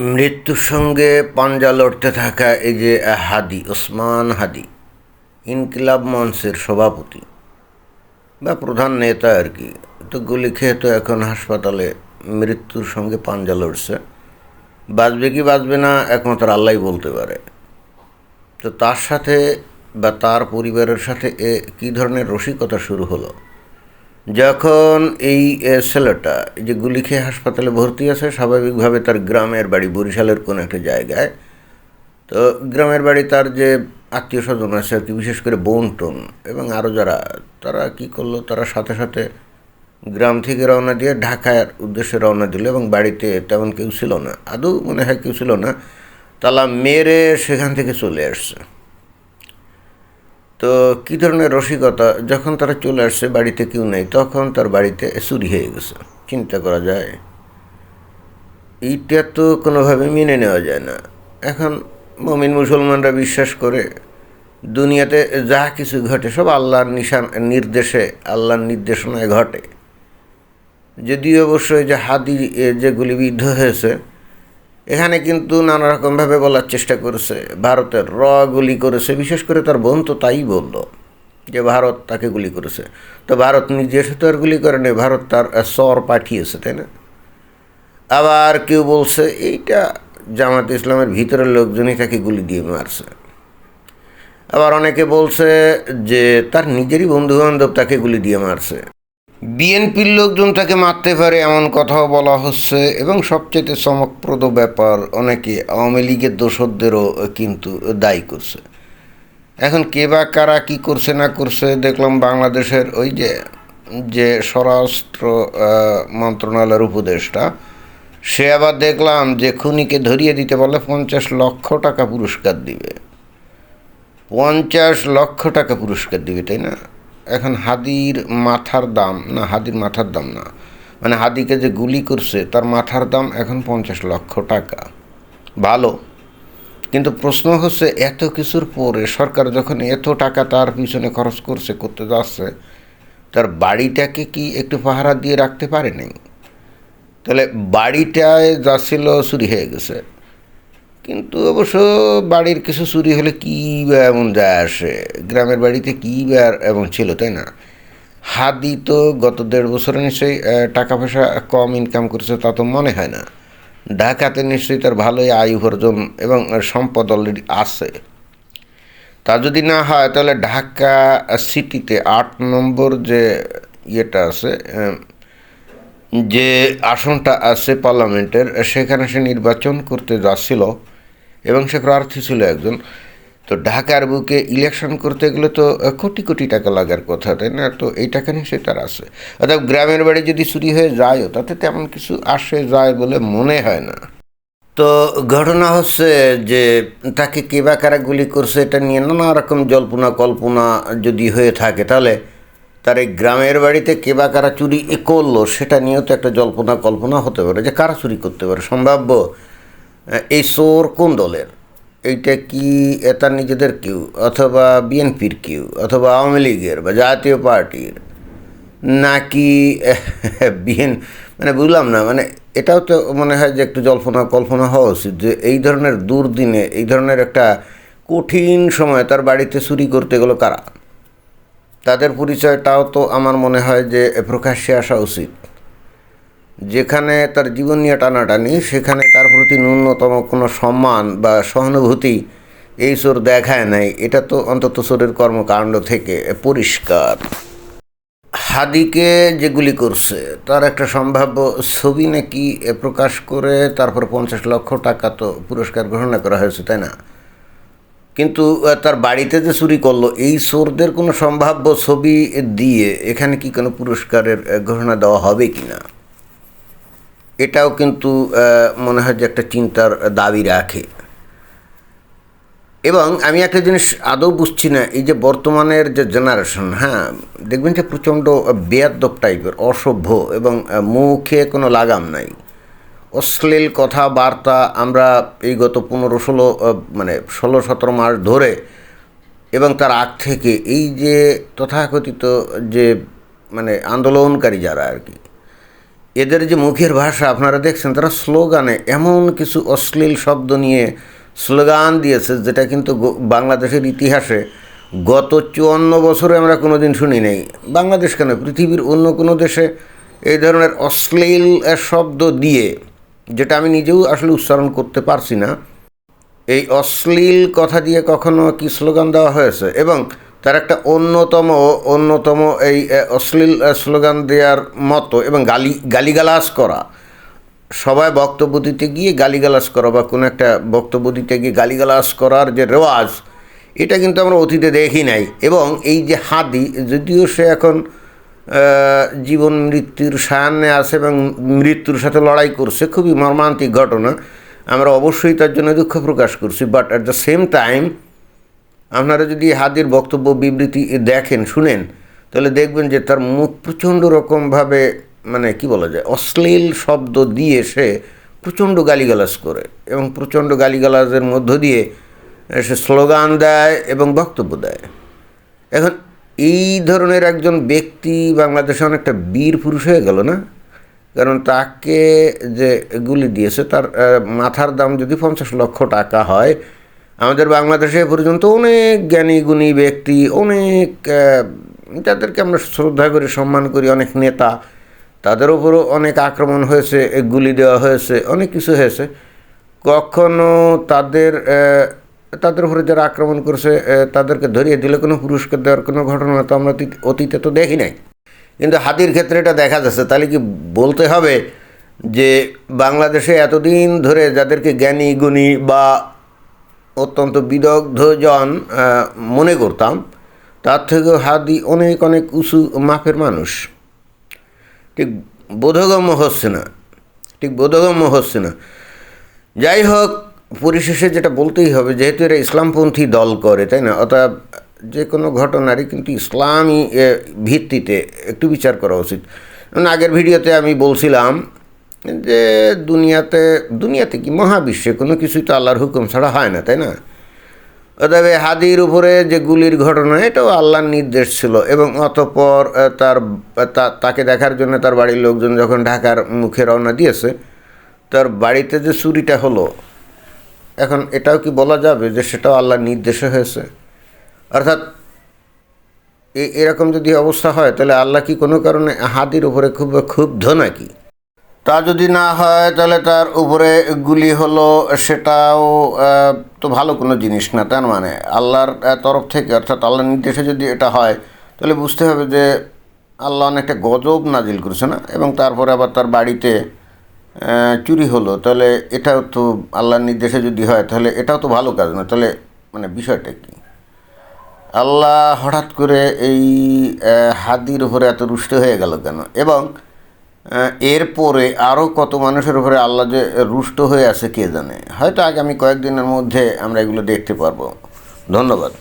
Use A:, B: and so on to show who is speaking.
A: মৃত্যুর সঙ্গে পাঞ্জা লড়তে থাকা এই যে হাদি ওসমান হাদি ইনকিলাব মঞ্চের সভাপতি বা প্রধান নেতা আর কি, তো গুলি খেয়ে তো এখন হাসপাতালে মৃত্যুর সঙ্গে পাঞ্জা লড়ছে। বাঁচবে কি বাঁচবে না একমাত্র আল্লাহই বলতে পারে। তো তার সাথে বা তার পরিবারের সাথে কী ধরনের রসিকতা শুরু হলো যখন এই ছেলেটা এই যে গুলি খেয়ে হাসপাতালে ভর্তি আছে। স্বাভাবিকভাবে তার গ্রামের বাড়ি বরিশালের কোনো একটা জায়গায়। তো গ্রামের বাড়ি তার যে আত্মীয় স্বজন আছে আর কি, বিশেষ করে বোন টোন এবং আরও যারা, তারা কি করলো, তারা সাথে সাথে গ্রাম থেকে রওনা দিয়ে ঢাকার উদ্দেশ্যে রওনা দিল এবং বাড়িতে তেমন কেউ ছিল না, আদৌ মনে হয় কেউ ছিল না। তালা মেরে সেখান থেকে চলে আসছে। তো কী ধরনের রসিকতা, যখন তারা চলে আসছে বাড়িতে কেউ নেই, তখন তার বাড়িতে চুরি হয়ে গেছে। চিন্তা করা যায়? এইটা তো কোনোভাবে মেনে নেওয়া যায় না। এখন মুমিন মুসলমানরা বিশ্বাস করে দুনিয়াতে যা কিছু ঘটে সব আল্লাহর নির্দেশে, আল্লাহর নির্দেশনায় ঘটে। যদিও অবশ্যই যে হাদি যে গুলিবিদ্ধ হয়েছে, এখানে কিন্তু নানা রকমভাবে বলার চেষ্টা করেছে ভারতের গুলি করেছে। বিশেষ করে তার বোন তো তাই বলল যে ভারত তাকে গুলি করেছে। তো ভারত নিজে এসে তো আর গুলি করেনি, ভারত তার সর পাঠিয়েছে, তাই না? আবার কেউ বলছে এইটা জামাত ইসলামের ভিতরের লোকজনই তাকে গুলি দিয়ে মারছে। আবার অনেকে বলছে যে তার নিজেরই বন্ধুবান্ধব তাকে গুলি দিয়ে মারছে। বিএনপির লোকজন তাকে মারতে পারে এমন কথাও বলা হচ্ছে। এবং সবচেয়ে চমকপ্রদ ব্যাপার, অনেকে আওয়ামী লীগের দোসরদেরও কিন্তু দায়ী করছে। এখন কে বা কারা কী করছে না করছে দেখলাম বাংলাদেশের ওই যে যে স্বরাষ্ট্র মন্ত্রণালয়ের উপদেষ্টা, সে আবার দেখলাম যে খুনিকে ধরিয়ে দিতে বলে 50 লক্ষ টাকা পুরস্কার দিবে। 50 লক্ষ টাকা পুরস্কার দিবে, তাই না? এখন হাদির মাথার দাম না, হাদির মাথার দাম না, মানে হাদিকে যে গুলি করছে তার মাথার দাম এখন 50 লক্ষ টাকা। ভালো, কিন্তু প্রশ্ন হচ্ছে এত কিছুর পরে সরকার যখন এত টাকা তার পিছনে খরচ করতে যাচ্ছে, তার বাড়িটাকে কি একটু পাহারা দিয়ে রাখতে পারে নাই? তাহলে বাড়িটায় যা ছিল চুরি হয়ে গেছে, কিন্তু অবশ্য বাড়ির কিছু চুরি হলে কী বা এমন যায় আসে, গ্রামের বাড়িতে কী বা এমন ছিল, তাই না? হাদি তো গত 1.5 বছরে নিশ্চয়ই টাকা পয়সা কম ইনকাম করেছে তা তো মনে হয় না। ঢাকাতে নিশ্চয়ই তার ভালোই আয় উপার্জন এবং সম্পদ অলরেডি আছে। তা যদি না হয় তাহলে ঢাকা সিটিতে 8 নম্বর যে ইয়েটা আছে, যে আসনটা আছে পার্লামেন্টের, সেখানে সে নির্বাচন করতে যাচ্ছিল এবং সে প্রার্থী ছিল একজন। তো ঢাকার বুকে ইলেকশন করতে গেলে তো কোটি কোটি টাকা লাগার কথা, তাই না? তো এই টাকা নিয়ে সে তার আছে। অর্থাৎ গ্রামের বাড়ি যদি চুরি হয়ে যায়ও, তাতে তেমন কিছু আসে যায় বলে মনে হয় না। তো ঘটনা হচ্ছে যে তাকে কে বা কারা গুলি করছে এটা নিয়ে নানা রকম জল্পনা কল্পনা যদি হয়ে থাকে, তাহলে তার এই গ্রামের বাড়িতে কে বা কারা চুরি করলো সেটা নিয়েও তো একটা জল্পনা কল্পনা হতে পারে যে কারা চুরি করতে পারে। সম্ভাব্য এই চোর কোন দলের, এইটা কি তার নিজেদের কেউ, অথবা বিএনপির কেউ, অথবা আওয়ামী লীগের বা জাতীয় পার্টির, নাকি মানে বুঝলাম না। মানে এটাও তো মনে হয় যে একটু জল্পনা কল্পনা হওয়া উচিত যে এই ধরনের দুর্দিনে, এই ধরনের একটা কঠিন সময় তার বাড়িতে চুরি করতে গেলো কারা, তাদের পরিচয়টাও তো আমার মনে হয় যে প্রকাশ্যে আসা উচিত। যেখানে তার জীবন নিয়ে টানাটানি, সেখানে তার প্রতি ন্যূনতম কোনো সম্মান বা সহানুভূতি এই চোর দেখায় নাই। এটা তো অন্তত চোরের কর্মকাণ্ড থেকে পরিষ্কার। হাদিকে যেগুলি করছে তার একটা সম্ভাব্য ছবি নাকি প্রকাশ করে তারপর 50 লক্ষ টাকা তো পুরস্কার ঘোষণা করা হয়েছে, তাই না? কিন্তু তার বাড়িতে যে চুরি করলো এই চোরদের কোনো সম্ভাব্য ছবি দিয়ে এখানে কি কোনো পুরস্কারের ঘোষণা দেওয়া হবে কি না, এটাও কিন্তু মনে হয় যে একটা চিন্তার দাবি রাখে। এবং আমি একটা জিনিস আদৌ বুঝছি না, এই যে বর্তমানের যে জেনারেশন, হ্যাঁ, দেখবেন যে প্রচণ্ড বেয়াদ্দপ টাইপের, অসভ্য এবং মুখে কোনো লাগাম নাই, অশ্লীল কথাবার্তা আমরা এই গত 15-16 মানে 16-17 মাস ধরে এবং তার আগ থেকে এই যে তথাকথিত যে মানে আন্দোলনকারী যারা আর কি, এদের যে মুখের ভাষা আপনারা দেখছেন, তারা স্লোগানে এমন কিছু অশ্লীল শব্দ নিয়ে স্লোগান দিয়েছে যেটা কিন্তু বাংলাদেশের ইতিহাসে গত 54 বছরে আমরা কোনো দিন শুনি নাই। বাংলাদেশ কেন, পৃথিবীর অন্য কোনো দেশে এই ধরনের অশ্লীল শব্দ দিয়ে, যেটা আমি নিজেও আসলে উচ্চারণ করতে পারছি না, এই অশ্লীল কথা দিয়ে কখনো কি স্লোগান দেওয়া হয়েছে? এবং তার একটা অন্যতম এই অশ্লীল স্লোগান দেওয়ার মতো এবং গালিগালাজ করা, সবাই বক্তব্য দিতে গিয়ে গালিগালাজ করা বা কোনো একটা বক্তব্য দিতে গিয়ে গালিগালাজ করার যে রেওয়াজ, এটা কিন্তু আমরা অতীতে দেখি নাই। এবং এই যে হাদি, যদিও সে এখন জীবন মৃত্যুর সায়ান্নে আছে এবং মৃত্যুর সাথে লড়াই করছে, খুবই মর্মান্তিক ঘটনা, আমরা অবশ্যই তার জন্য দুঃখ প্রকাশ করছি। But at the same time আপনারা যদি হাদির বক্তব্য বিবৃতি দেখেন, শুনেন, তাহলে দেখবেন যে তার মুখ প্রচণ্ড রকমভাবে, মানে কি বলা যায়, অশ্লীল শব্দ দিয়ে সে প্রচণ্ড গালিগালাজ করে এবং প্রচণ্ড গালিগালাজের মধ্য দিয়ে সে স্লোগান দেয় এবং বক্তব্য দেয়। এখন এই ধরনের একজন ব্যক্তি বাংলাদেশে অনেকটা বীর পুরুষ হয়ে গেল না? কারণ তাকে যে গুলি দিয়েছে তার মাথার দাম যদি 50 লক্ষ টাকা হয়, আমাদের বাংলাদেশে পর্যন্ত অনেক জ্ঞানী গুণী ব্যক্তি, অনেক যাদেরকে আমরা শ্রদ্ধা করি, সম্মান করি, অনেক নেতা, তাদের উপরও অনেক আক্রমণ হয়েছে, গুলি দেওয়া হয়েছে, অনেক কিছু হয়েছে। কখনো তাদের উপরে যারা আক্রমণ করছে তাদেরকে ধরিয়ে দিলে কোনো পুরস্কার দেওয়ার কোনো ঘটনা তো আমরা অতীতে তো দেখি নাই। কিন্তু হাদির ক্ষেত্রে এটা দেখা যাচ্ছে। তাহলে কি বলতে হবে যে বাংলাদেশে এতদিন ধরে যাদেরকে জ্ঞানী গুণী বা অত্যন্ত বিদগ্ধজন মনে করতাম, তার থেকেও হাদি অনেক অনেক উঁচু মাপের মানুষ? ঠিক বোধগম্য হচ্ছে না। যাই হোক, পরিশেষে যেটা বলতেই হবে, যেহেতু এরা ইসলামপন্থী দল করে, তাই না, অতএব যে কোনো ঘটনারই কিন্তু ইসলামী ভিত্তিতে একটু বিচার করা উচিত। আগের ভিডিওতে আমি বলছিলাম যে দুনিয়াতে কি মহাবিশ্বে কোনো কিছুই তো আল্লাহর হুকুম ছাড়া হয় না, তাই না? অতএব হাদির উপরে যে গুলির ঘটনা, এটাও আল্লাহর নির্দেশ ছিল। এবং অতঃপর তাকে দেখার জন্য তার বাড়ির লোকজন যখন ঢাকার মুখে রওনা দিয়েছে, তার বাড়িতে যে চুরিটা হলো, এখন এটাও কি বলা যাবে যে সেটাও আল্লাহর নির্দেশে হয়েছে? অর্থাৎ এরকম যদি অবস্থা হয়, তাহলে আল্লাহ কি কোনো কারণে হাদির উপরে খুব ক্ষুব্ধ নাকি? তা যদি না হয়, তাহলে তার উপরে গুলি হলো, সেটাও তো ভালো কোনো জিনিস না। তার মানে আল্লাহর তরফ থেকে, অর্থাৎ আল্লাহর নির্দেশে যদি এটা হয়, তাহলে বুঝতে হবে যে আল্লাহ অনেকটা গজব নাজিল করছে না? এবং তারপরে আবার তার বাড়িতে চুরি হলো, তাহলে এটাও তো আল্লাহর নির্দেশে যদি হয়, তাহলে এটাও তো ভালো কাজ না। তাহলে মানে বিষয়টা কি? আল্লাহ হঠাৎ করে এই হাদির উপরে এত রুষ্ট হয়ে গেল কেন? এবং এরপরে আরও কত মানুষের উপরে আল্লাহ যে রুষ্ট হয়ে আছে কে জানে। হয়তো আগামী কয়েকদিনের মধ্যে আমরা এগুলো দেখতে পারবো। ধন্যবাদ।